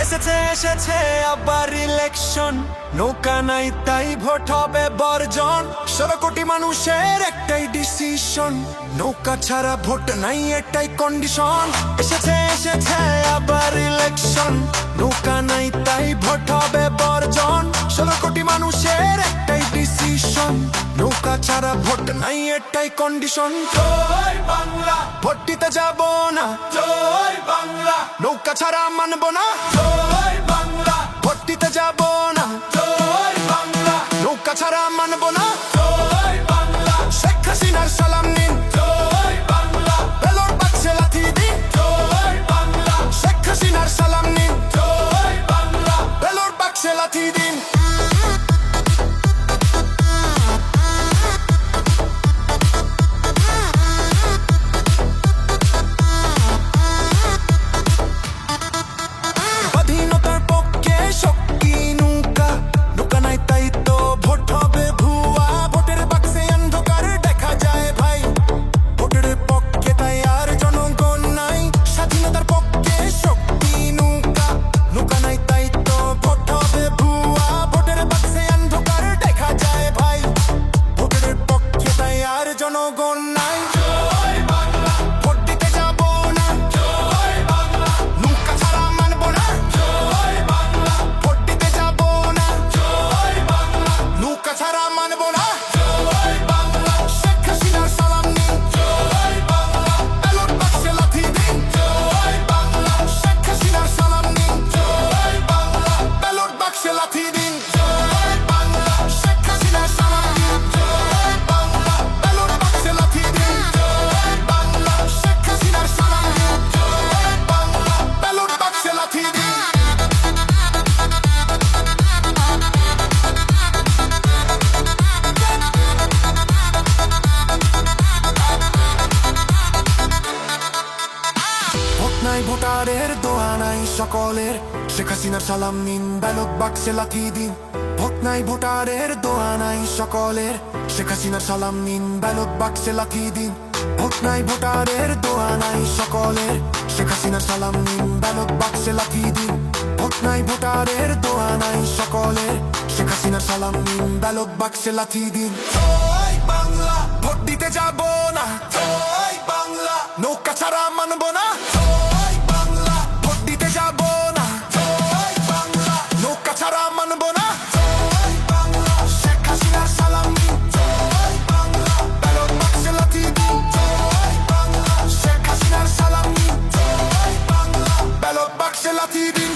এসেছে এসেছে আবার ইলেকশন, নৌকা নাই তাই ভোট হবে বর্জন। 16 কোটি মানুষের একটাই ডিসিশন, নৌকা ছাড়া ভোট নাই এটাই কন্ডিশন। এসেছে এসেছে আবার ইলেকশন, নৌকা নাই তাই ভোট হবে বর্জন। 16 কোটি মানুষের একটাই ডিসিশন, নৌকা ছাড়া ভোট নাই এটাই কন্ডিশন। জয় বাংলা, ভোট দিতে যাব না। জয় বাংলা, নৌকা ছাড়া মানব না। জয় বাংলা, ভোট দিতে যাব না। জয় বাংলা, নৌকা ছাড়া মানব না। জয় বাংলা, শেখ হাসিনার সালাম নিন। জয় বাংলা, ব্যালট বাক্সে লাথি দিন। জয় বাংলা, শেখ হাসিনার সালাম নিন। জয় বাংলা, ব্যালট বাক্সে লাথি দিন। স্বাধীনতার পক্ষে শক্তি নৌকা, নৌকা নাই তাই তো ভোট হবে ভুয়া। ভোটের বাক্সে অন্ধকার দেখা যায় ভাই, ভোটের পক্ষে তাই আর জনগণ নাই। স্বাধীনতার পক্ষে শক্তি নৌকা, নৌকা নাই তাই তো ভোট হবে ভুয়া। ভোটের বাক্সে অন্ধকার দেখা যায় ভাই, ভোটের পক্ষে তাই আর জনগণ নাই। জয় বাংলা, ভোট দিতে যাব না। জয় বাংলা, নৌকা ছাড়া মানব না। জয় বাংলা, ভোট দিতে যাব না। জয় বাংলা, নৌকা ছাড়া মানব না। জয় বাংলা, শেখ হাসিনার সালাম নিন। জয় বাংলা, ব্যালট বাক্সে লাথি দিন। জয় বাংলা, শেখ হাসিনার সালাম নিন। জয় বাংলা, ব্যালট বাক্সে লাথি দিন। জয় বাংলা, শেখ হাসিনার সালাম নিন। জয় বাংলা, ব্যালট বাক্সে লাথি দিন। জয় বাংলা, শেখ হাসিনার সালাম নিন। জয় বাংলা, ব্যালট বাক্সে লাথি দিন। ভোট নাই ভোটারের দোয়া নাই সকলের, শেখ হাসিনার সালাম নিন। ব্যালট বাক্সে লাথি দিন। ভোট নাই ভোটারের দোয়া নাই সকলের, শেখ হাসিনার সালাম নিন। ব্যালট বাক্সে লাথি দিন। ভোট নাই ভোটারের দোয়া নাই সকলের, শেখ হাসিনার সালাম নিন। ব্যালট বাক্সে লাথি দিন। ভোট নাই ভোটারের দোয়া নাই সকলের, শেখ হাসিনার সালাম নিন। ব্যালট বাক্সে লাথি দিন। জয় বাংলা, ভোট দিতে যাব না। জয় বাংলা, নৌকা ছাড়া মানব না। জয় বাংলা, ভোট দিতে যাব না। জয় বাংলা, নৌকা ছাড়া মানব না। জয় বাংলা, শেখ হাসিনার সালাম নিন। জয় বাংলা, ব্যালট বাক্সে লাথি দিন। জয় বাংলা, শেখ হাসিনার সালাম নিন। জয় বাংলা, ব্যালট বাক্সে লাথি দিন।